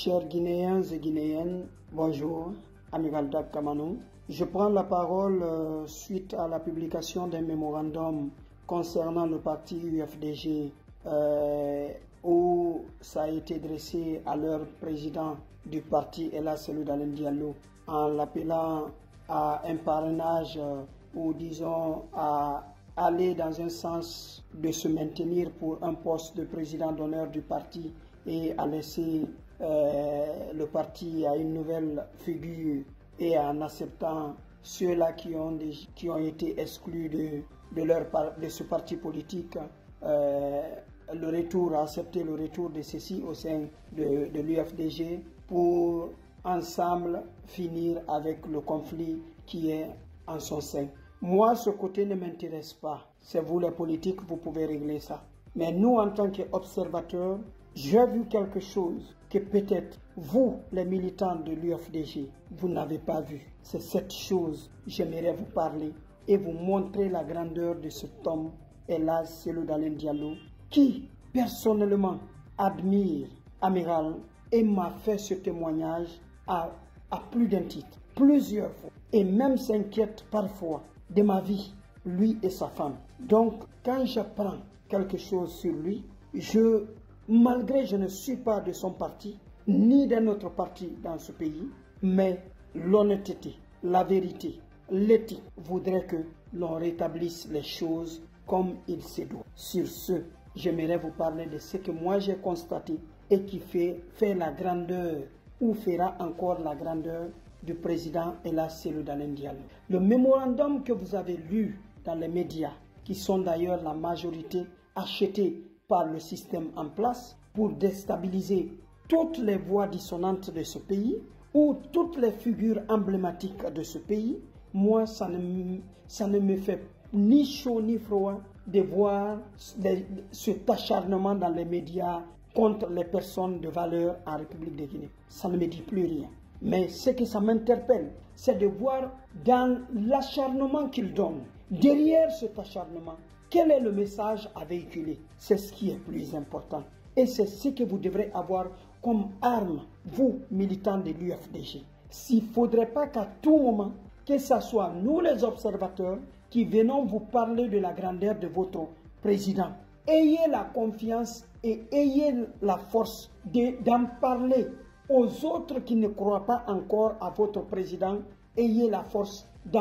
Chers Guinéens et Guinéennes, bonjour, amiral Dak Kamanou. Je prends la parole suite à la publication d'un mémorandum concernant le parti UFDG où ça a été dressé à leur président du parti, Ella Selou Dalein Diallo, en l'appelant à un parrainage ou disons à aller dans un sens de se maintenir pour un poste de président d'honneur du parti et à laisser le parti à une nouvelle figure, et en acceptant ceux-là qui ont été exclus de ce parti politique, accepter le retour de ceux-ci au sein de l'UFDG pour ensemble finir avec le conflit qui est en son sein. Moi, ce côté ne m'intéresse pas. C'est vous les politiques, vous pouvez régler ça. Mais nous, en tant qu'observateurs, j'ai vu quelque chose que peut-être vous, les militants de l'UFDG, vous n'avez pas vu. C'est cette chose, j'aimerais vous parler et vous montrer la grandeur de cet homme, Ella Selou Dalein Diallo, qui personnellement admire Amiral et m'a fait ce témoignage à plus d'un titre, plusieurs fois, et même s'inquiète parfois de ma vie, lui et sa femme. Donc, quand j'apprends quelque chose sur lui, malgré je ne suis pas de son parti, ni d'un autre parti dans ce pays, mais l'honnêteté, la vérité, l'éthique voudrait que l'on rétablisse les choses comme il se doit. Sur ce, j'aimerais vous parler de ce que moi j'ai constaté et qui fait la grandeur ou fera encore la grandeur du président Ella Selou Dalein Diallo. Le mémorandum que vous avez lu dans les médias, qui sont d'ailleurs la majorité achetés par le système en place pour déstabiliser toutes les voix dissonantes de ce pays ou toutes les figures emblématiques de ce pays, moi ça ne me fait ni chaud ni froid de voir cet acharnement dans les médias contre les personnes de valeur en République de Guinée. Ça ne me dit plus rien. Mais ce que ça m'interpelle, c'est de voir dans l'acharnement qu'ils donnent, derrière cet acharnement, quel est le message à véhiculer? C'est ce qui est plus important. Et c'est ce que vous devrez avoir comme arme, vous, militants de l'UFDG. S'il ne faudrait pas qu'à tout moment, que ce soit nous les observateurs, qui venons vous parler de la grandeur de votre président, ayez la confiance et ayez la force d'en parler aux autres qui ne croient pas encore à votre président. Ayez la force de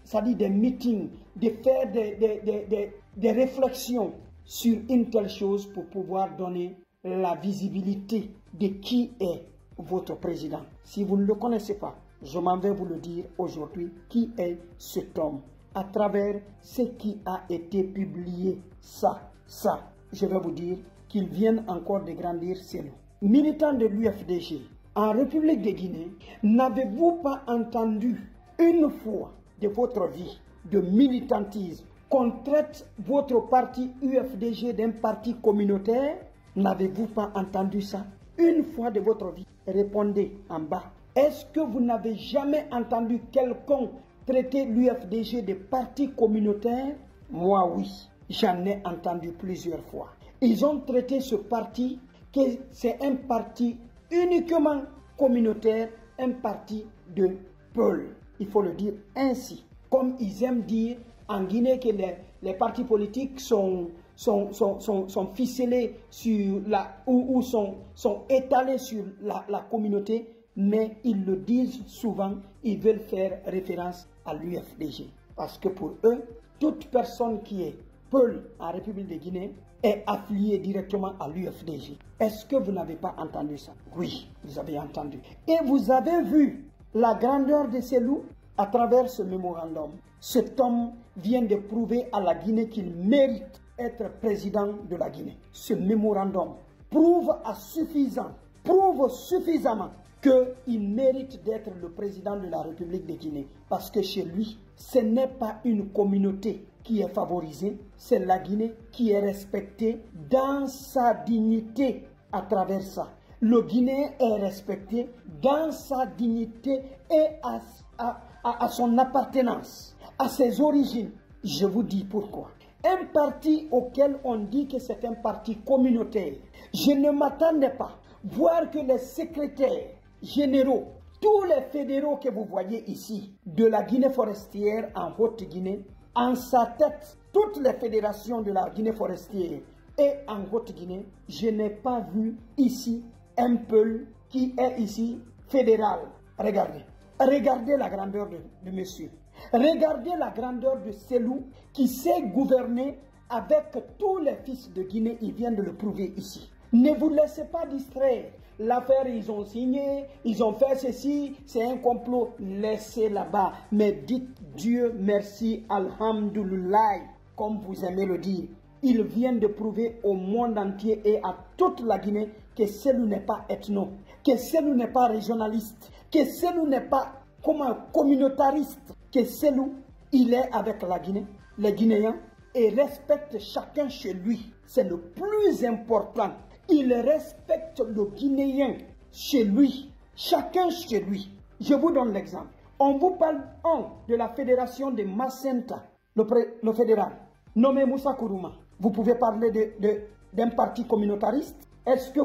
faire des meetings, de faire des réflexions sur une telle chose pour pouvoir donner la visibilité de qui est votre président. Si vous ne le connaissez pas, je m'en vais vous le dire aujourd'hui, qui est cet homme à travers ce qui a été publié. Je vais vous dire qu'ils viennent encore de grandir chez nous. Militants de l'UFDG, en République de Guinée, n'avez-vous pas entendu une fois de votre vie de militantisme qu'on traite votre parti UFDG d'un parti communautaire? N'avez-vous pas entendu ça? Une fois de votre vie? Répondez en bas. Est-ce que vous n'avez jamais entendu quelqu'un traiter l'UFDG de parti communautaire? Moi, oui. J'en ai entendu plusieurs fois. Ils ont traité ce parti que c'est un parti uniquement communautaire, un parti de peuple. Il faut le dire ainsi. Comme ils aiment dire en Guinée que les partis politiques sont ficelés sur ou sont étalés sur la communauté, mais ils le disent souvent, ils veulent faire référence à l'UFDG. Parce que pour eux, toute personne qui est peul en République de Guinée est affiliée directement à l'UFDG. Est-ce que vous n'avez pas entendu ça? Oui, vous avez entendu. Et vous avez vu la grandeur de Selou à travers ce mémorandum. Cet homme vient de prouver à la Guinée qu'il mérite être président de la Guinée. Ce mémorandum prouve suffisamment qu'il mérite d'être le président de la République de Guinée. Parce que chez lui, ce n'est pas une communauté qui est favorisée, c'est la Guinée qui est respectée dans sa dignité à travers ça. Le Guinéen est respecté dans sa dignité et à son appartenance, à ses origines. Je vous dis pourquoi. Un parti auquel on dit que c'est un parti communautaire, je ne m'attendais pas voir que les secrétaires généraux, tous les fédéraux que vous voyez ici, de la Guinée forestière en Haute-Guinée, en sa tête, toutes les fédérations de la Guinée forestière et en Haute-Guinée, je n'ai pas vu ici un Peul qui est ici fédéral. Regardez. Regardez la grandeur de monsieur. Regardez la grandeur de Selou qui sait gouverner avec tous les fils de Guinée. Il vient de le prouver ici. Ne vous laissez pas distraire. L'affaire, ils ont signé, ils ont fait ceci, c'est un complot. Laissez là-bas. Mais dites Dieu merci, Alhamdulillah, comme vous aimez le dire. Ils viennent de prouver au monde entier et à toute la Guinée que Selou n'est pas ethno, que Selou n'est pas régionaliste, que Selou n'est pas comme un communautariste, que Selou, il est avec la Guinée, les Guinéens, et respecte chacun chez lui. C'est le plus important. Il respecte le Guinéen chez lui, chacun chez lui. Je vous donne l'exemple. On vous parle de la fédération de Macenta, le fédéral, nommé Moussa Kourouma. Vous pouvez parler d'un parti communautariste. Est-ce que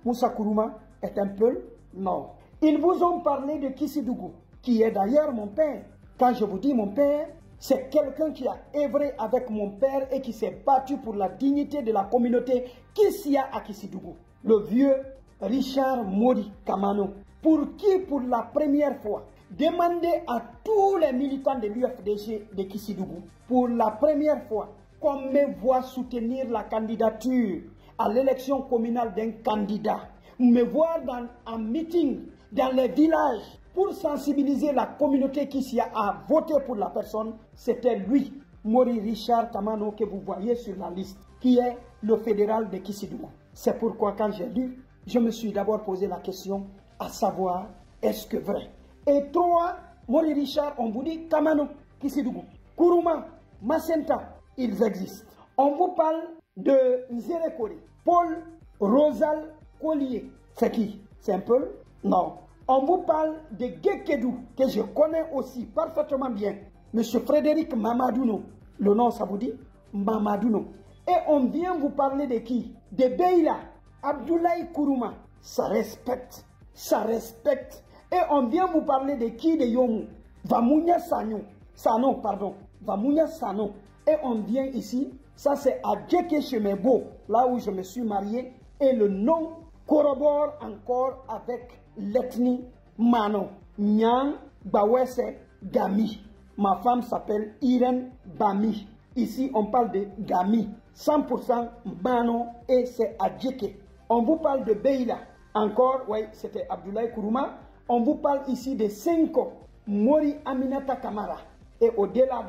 Moussa Kourouma est un Peul? Non. Ils vous ont parlé de Kissidougou, qui est d'ailleurs mon père. Quand je vous dis mon père, c'est quelqu'un qui a œuvré avec mon père et qui s'est battu pour la dignité de la communauté Kissia à Kissidougou. Le vieux Richard Mori Kamano, pour qui, pour la première fois, demandait à tous les militants de l'UFDG de Kissidougou, pour la première fois, qu'on me voit soutenir la candidature à l'élection communale d'un candidat, me voir en meeting dans les villages pour sensibiliser la communauté qui s'y a voté pour la personne, c'était lui, Mori Richard Kamano, que vous voyez sur la liste, qui est le fédéral de Kissidougou. C'est pourquoi quand j'ai lu, je me suis d'abord posé la question à savoir, est-ce que vrai? Et toi, Mori Richard, on vous dit Kamano, Kissidougou, Kourouma, Macenta, ils existent. On vous parle de Nzerekori, Paul Rosal Collier. C'est qui? C'est un Peul? Non. On vous parle de Gekedou, que je connais aussi parfaitement bien. Monsieur Frédéric Mamadouno. Le nom, ça vous dit? Mamadouno. Et on vient vous parler de qui? De Beila, Abdoulaye Kourouma. Ça respecte. Ça respecte. Et on vient vous parler de qui? De Yomu. Vamounia Sano. Sano, pardon. Vamounia Sano. Et on vient ici, ça c'est à Djeke-Chemebo, là où je me suis marié. Et le nom corrobore encore avec l'ethnie Mano. Nyang Bawese Gami. Ma femme s'appelle Irène Bami. Ici on parle de Gami. 100% Mano et c'est à Djeke. On vous parle de Beila. Encore, oui, c'était Abdoulaye Kourouma. On vous parle ici de Senko, Mori Aminata Kamara. Et au-delà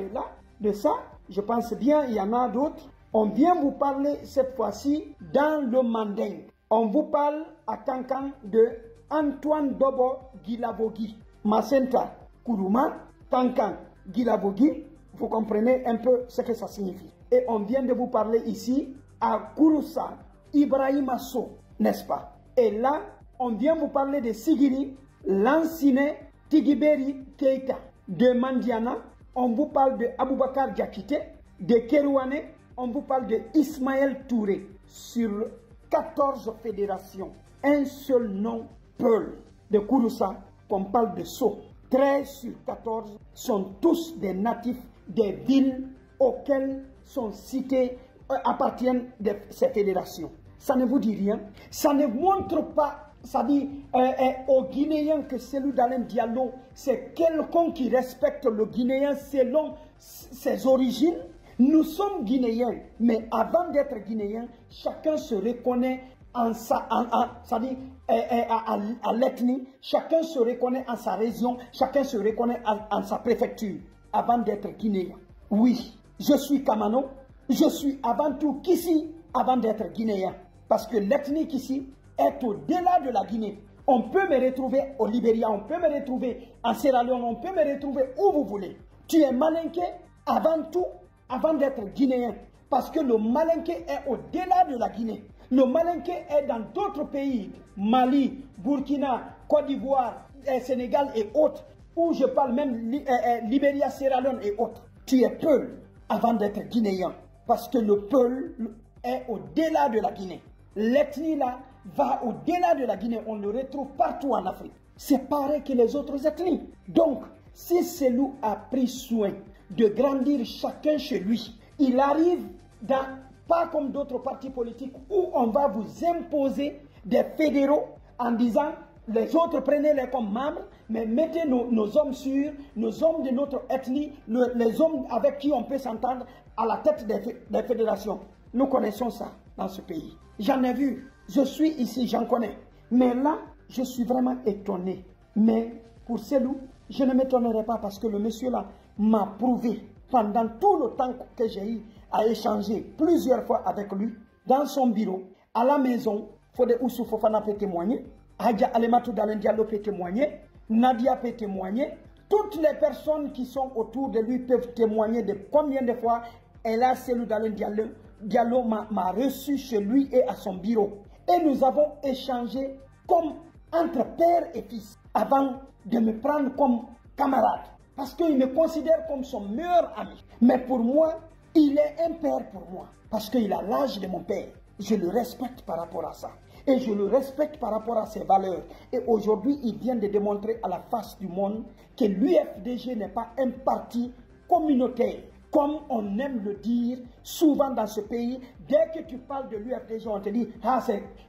de ça, je pense bien, il y en a d'autres. On vient vous parler cette fois-ci dans le Manding. On vous parle à Kankan de Antoine Dobo Guilavogi. Macenta Kourouma, Kankan Guilavogi. Vous comprenez un peu ce que ça signifie. Et on vient de vous parler ici à Kouroussa, Ibrahim Asso, n'est-ce pas? Et là, on vient vous parler de Sigiri, Lansine, Tigiberi Keita, de Mandiana. On vous parle de Aboubakar Diakité, de Kerouane, on vous parle de Ismaël Touré. Sur 14 fédérations, un seul nom, Peul. De Kouroussa, qu'on parle de So. 13 sur 14 sont tous des natifs des villes auxquelles sont cités, appartiennent de ces fédérations. Ça ne vous dit rien. Ça ne montre pas. Ça dit aux Guinéens que Cellou Dalein Diallo, c'est quelqu'un qui respecte le Guinéen selon ses origines. Nous sommes Guinéens, mais avant d'être Guinéens, chacun se reconnaît à l'ethnie, chacun se reconnaît en sa région, chacun se reconnaît en sa préfecture, avant d'être Guinéen. Oui, je suis Kamano, je suis avant tout Kissi, avant d'être Guinéen, parce que l'ethnie Kissi est au-delà de la Guinée. On peut me retrouver au Libéria, on peut me retrouver en Sierra Leone, on peut me retrouver où vous voulez. Tu es malinké avant tout, avant d'être guinéen. Parce que le malinké est au-delà de la Guinée. Le malinké est dans d'autres pays, Mali, Burkina, Côte d'Ivoire, Sénégal et autres, où je parle même Libéria, Sierra Leone et autres. Tu es Peul avant d'être guinéen. Parce que le Peul est au-delà de la Guinée. L'ethnie là va au-delà de la Guinée, on le retrouve partout en Afrique. C'est pareil que les autres ethnies. Donc, si Cellou a pris soin de grandir chacun chez lui, il arrive pas comme d'autres partis politiques où on va vous imposer des fédéraux en disant les autres prenez-les comme membres, mais mettez nos hommes sûrs, nos hommes de notre ethnie, les hommes avec qui on peut s'entendre à la tête des fédérations. Nous connaissons ça dans ce pays. J'en ai vu. Je suis ici, j'en connais. Mais là, je suis vraiment étonné. Mais pour Cellou, je ne m'étonnerai pas parce que le monsieur là m'a prouvé pendant tout le temps que j'ai eu à échanger plusieurs fois avec lui, dans son bureau, à la maison. Fodé Oussou Fofana peut témoigner, Hadja Alematou Dalen Diallo peut témoigner, Nadia peut témoigner. Toutes les personnes qui sont autour de lui peuvent témoigner de combien de fois Ella Cellou Dalen Diallo m'a reçu chez lui et à son bureau. Et nous avons échangé comme entre père et fils avant de me prendre comme camarade. Parce qu'il me considère comme son meilleur ami. Mais pour moi, il est un père pour moi. Parce qu'il a l'âge de mon père. Je le respecte par rapport à ça. Et je le respecte par rapport à ses valeurs. Et aujourd'hui, il vient de démontrer à la face du monde que l'UFDG n'est pas un parti communautaire. Comme on aime le dire souvent dans ce pays, dès que tu parles de l'UFDG, on te dit, ah,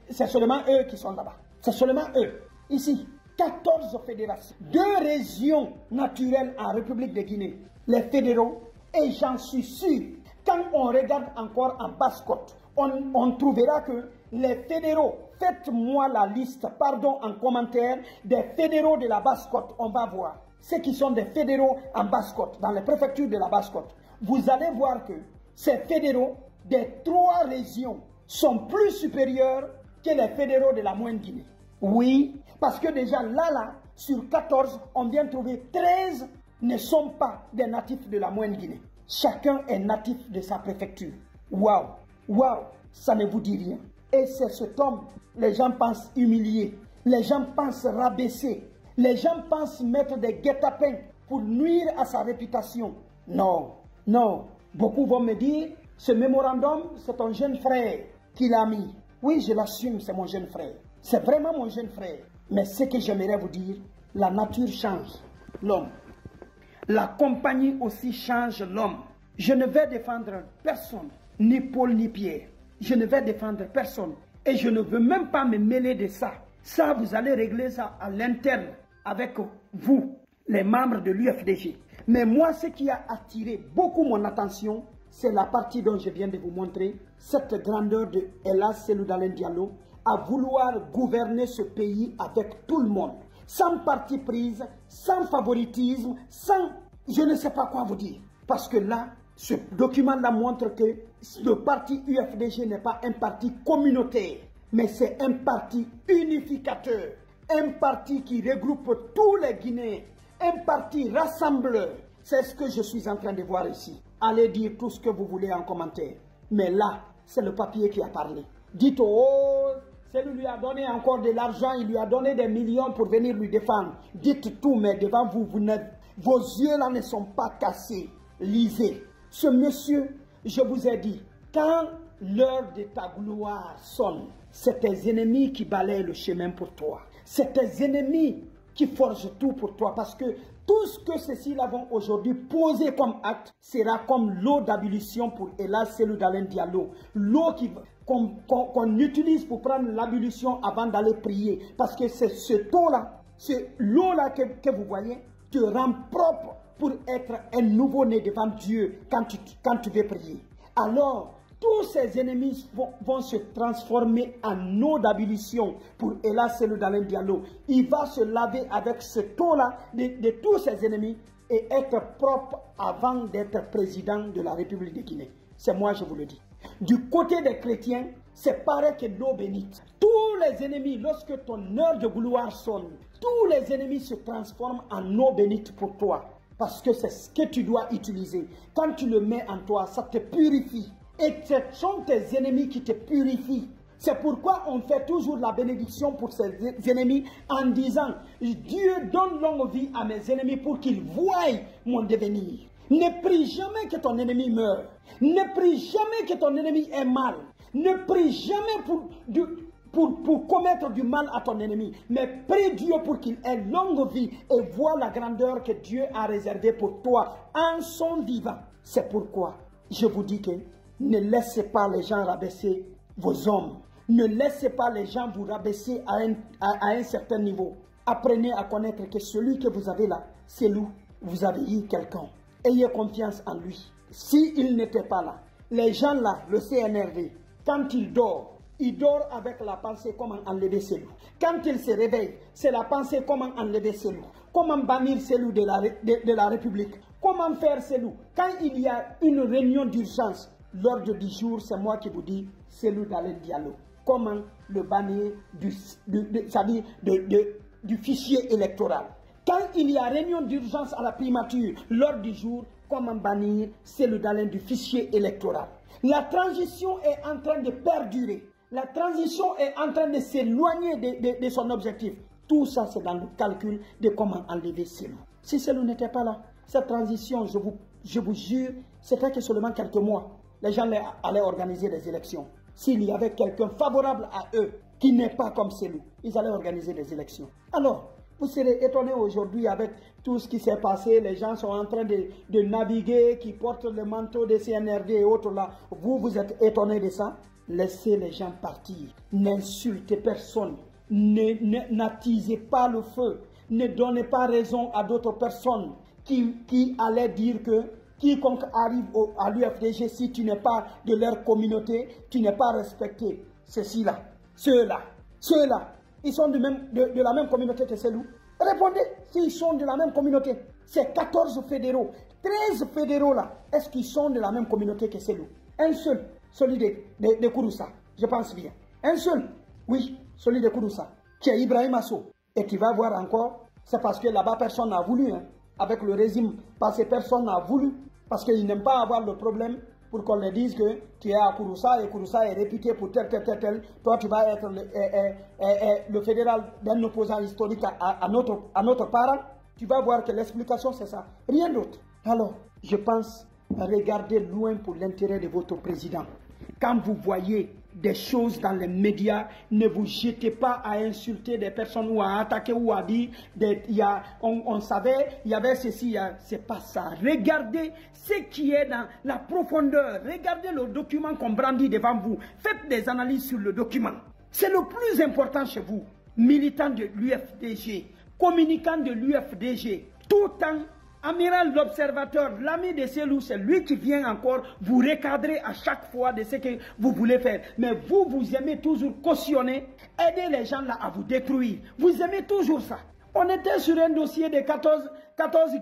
c'est seulement eux qui sont là-bas. C'est seulement eux. Ici, 14 fédérations, 2 régions naturelles en République de Guinée, les fédéraux, et j'en suis sûr, quand on regarde encore en Basse-Côte, on trouvera que les fédéraux, faites-moi la liste, pardon, en commentaire, des fédéraux de la Basse-Côte, on va voir. Ceux qui sont des fédéraux en Basse-Côte, dans les préfectures de la Basse-Côte, vous allez voir que ces fédéraux des 3 régions sont plus supérieurs que les fédéraux de la Moyenne Guinée. Oui, parce que déjà là, sur 14, on vient trouver 13 ne sont pas des natifs de la Moyenne Guinée. Chacun est natif de sa préfecture. Waouh, waouh, ça ne vous dit rien. Et c'est cet homme, les gens pensent humilier, les gens pensent rabaisser, les gens pensent mettre des guet-apens pour nuire à sa réputation. Non, non, beaucoup vont me dire, ce mémorandum, c'est ton jeune frère qui l'a mis. Oui, je l'assume, c'est mon jeune frère. C'est vraiment mon jeune frère. Mais ce que j'aimerais vous dire, la nature change l'homme. La compagnie aussi change l'homme. Je ne vais défendre personne, ni Paul ni Pierre. Je ne vais défendre personne. Et je ne veux même pas me mêler de ça. Ça, vous allez régler ça à l'interne avec vous, les membres de l'UFDG. Mais moi, ce qui a attiré beaucoup mon attention, c'est la partie dont je viens de vous montrer, cette grandeur de Ella Cellou Dalen Diallo, à vouloir gouverner ce pays avec tout le monde, sans parti prise, sans favoritisme, sans je ne sais pas quoi vous dire. Parce que là, ce document-là montre que le parti UFDG n'est pas un parti communautaire, mais c'est un parti unificateur, un parti qui regroupe tous les Guinéens, un parti rassembleur. C'est ce que je suis en train de voir ici. Allez dire tout ce que vous voulez en commentaire. Mais là, c'est le papier qui a parlé. Dites, oh, celui lui a donné encore de l'argent, il lui a donné des millions pour venir lui défendre. Dites tout, mais devant vous, vos yeux là ne sont pas cassés. Lisez. Ce monsieur, je vous ai dit, quand l'heure de ta gloire sonne, c'est tes ennemis qui balayent le chemin pour toi. C'est tes ennemis qui forgent tout pour toi. Parce que tout ce que ceux-ci-là vont aujourd'hui poser comme acte sera comme l'eau d'ablution pour Ella Cellou Dalen Diallo. L'eau qu'on utilise pour prendre l'ablution avant d'aller prier. Parce que c'est ce eau-là, c'est l'eau-là que vous voyez, te rend propre pour être un nouveau-né devant Dieu quand tu veux prier. Alors, tous ces ennemis vont se transformer en eau d'ablution pour Ella Cellou Dalen Diallo. Il va se laver avec ce eau-là de tous ses ennemis et être propre avant d'être président de la République de Guinée. C'est moi, je vous le dis. Du côté des chrétiens, c'est pareil que l'eau bénite. Tous les ennemis, lorsque ton heure de gloire sonne, tous les ennemis se transforment en eau bénite pour toi. Parce que c'est ce que tu dois utiliser. Quand tu le mets en toi, ça te purifie. Et ce sont tes ennemis qui te purifient. C'est pourquoi on fait toujours la bénédiction pour ses ennemis en disant « Dieu donne longue vie à mes ennemis pour qu'ils voient mon devenir ». Ne prie jamais que ton ennemi meure. Ne prie jamais que ton ennemi ait mal. Ne prie jamais pour commettre du mal à ton ennemi. Mais prie Dieu pour qu'il ait longue vie et voit la grandeur que Dieu a réservée pour toi en son vivant. C'est pourquoi je vous dis que ne laissez pas les gens rabaisser vos hommes. Ne laissez pas les gens vous rabaisser à un certain niveau. Apprenez à connaître que celui que vous avez là, c'est lui. Vous avez eu quelqu'un. Ayez confiance en lui. S'il n'était pas là, les gens là, le CNRD, quand il dort avec la pensée comment enlever ces loups. Quand il se réveille, c'est la pensée comment enlever ces loups. Comment bannir ces loups de la République. Comment faire ces loups. Quand il y a une réunion d'urgence, l'ordre du jour, c'est moi qui vous dis, c'est loup dans le dialogue. Comment le bannir du fichier électoral. Quand il y a réunion d'urgence à la primature, l'ordre du jour, comment bannir Cellou Dalein du fichier électoral. La transition est en train de perdurer. La transition est en train de s'éloigner de son objectif. Tout ça, c'est dans le calcul de comment enlever Cellou. Si Cellou n'était pas là, cette transition, je vous jure, c'était que seulement quelques mois, les gens allaient organiser des élections. S'il y avait quelqu'un favorable à eux, qui n'est pas comme Cellou, ils allaient organiser des élections. Alors, vous serez étonnés aujourd'hui avec tout ce qui s'est passé. Les gens sont en train de naviguer, qui portent le manteau des CNRD et autres là. Vous êtes étonnés de ça? Laissez les gens partir. N'insultez personne. N'attisez pas le feu. Ne donnez pas raison à d'autres personnes qui allaient dire que quiconque arrive à l'UFDG, si tu n'es pas de leur communauté, tu n'es pas respecté. Ceux-là, ceux-là, ils sont de la même communauté que Cellou. Répondez s'ils sont de la même communauté. C'est 14 fédéraux. 13 fédéraux là, est-ce qu'ils sont de la même communauté que Cellou? Un seul, celui de Kouroussa, je pense bien. Un seul, oui, celui de Kouroussa, qui est Ibrahim Asso. Et tu vas voir encore, c'est parce que là-bas personne n'a voulu. Hein. Avec le régime passé, personne n'a voulu. Parce qu'ils n'aiment pas avoir le problème pour qu'on leur dise que tu es à Kouroussa et Kouroussa est réputé pour tel. Toi, tu vas être le fédéral d'un opposant historique à notre parent. Tu vas voir que l'explication, c'est ça. Rien d'autre. Alors, je pense, regardez loin pour l'intérêt de votre président. Quand vous voyez des choses dans les médias, ne vous jetez pas à insulter des personnes ou à attaquer ou à dire on savait, il y avait ceci, c'est pas ça. Regardez ce qui est dans la profondeur. Regardez le document qu'on brandit devant vous. Faites des analyses sur le document. C'est le plus important chez vous. Militant de l'UFDG, communicant de l'UFDG, tout en amiral l'observateur, l'ami de Cellou, c'est lui qui vient encore vous recadrer à chaque fois de ce que vous voulez faire. Mais vous aimez toujours cautionner, aider les gens là à vous détruire. Vous aimez toujours ça. On était sur un dossier de 14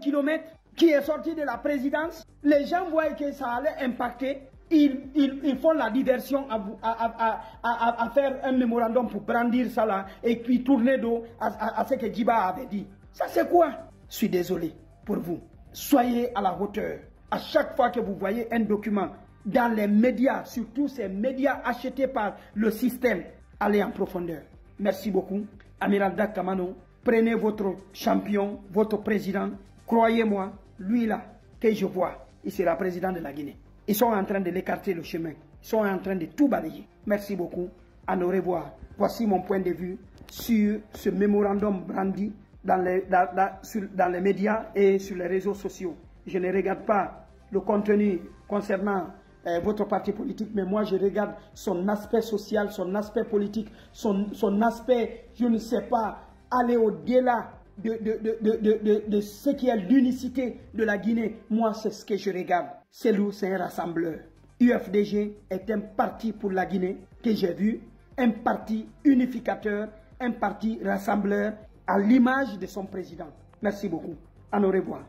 km qui est sorti de la présidence. Les gens voient que ça allait impacter. Ils font la diversion à faire un mémorandum pour brandir ça là et puis tourner dos à ce que Djiba avait dit. Ça c'est quoi? Je suis désolé pour vous. Soyez à la hauteur. À chaque fois que vous voyez un document dans les médias, surtout ces médias achetés par le système, allez en profondeur. Merci beaucoup. Amiral Dak Kamano, prenez votre champion, votre président. Croyez-moi, lui là, que je vois, il sera président de la Guinée. Ils sont en train de l'écarter le chemin. Ils sont en train de tout balayer. Merci beaucoup. À nous revoir. Voici mon point de vue sur ce mémorandum brandi dans les médias et sur les réseaux sociaux. Je ne regarde pas le contenu concernant votre parti politique, mais moi je regarde son aspect social, son aspect politique, son aspect, je ne sais pas, aller au-delà de ce qui est l'unicité de la Guinée. Moi, c'est ce que je regarde. Cellou, c'est un rassembleur. UFDG est un parti pour la Guinée que j'ai vu, un parti unificateur, un parti rassembleur, à l'image de son président. Merci beaucoup. À nous revoir.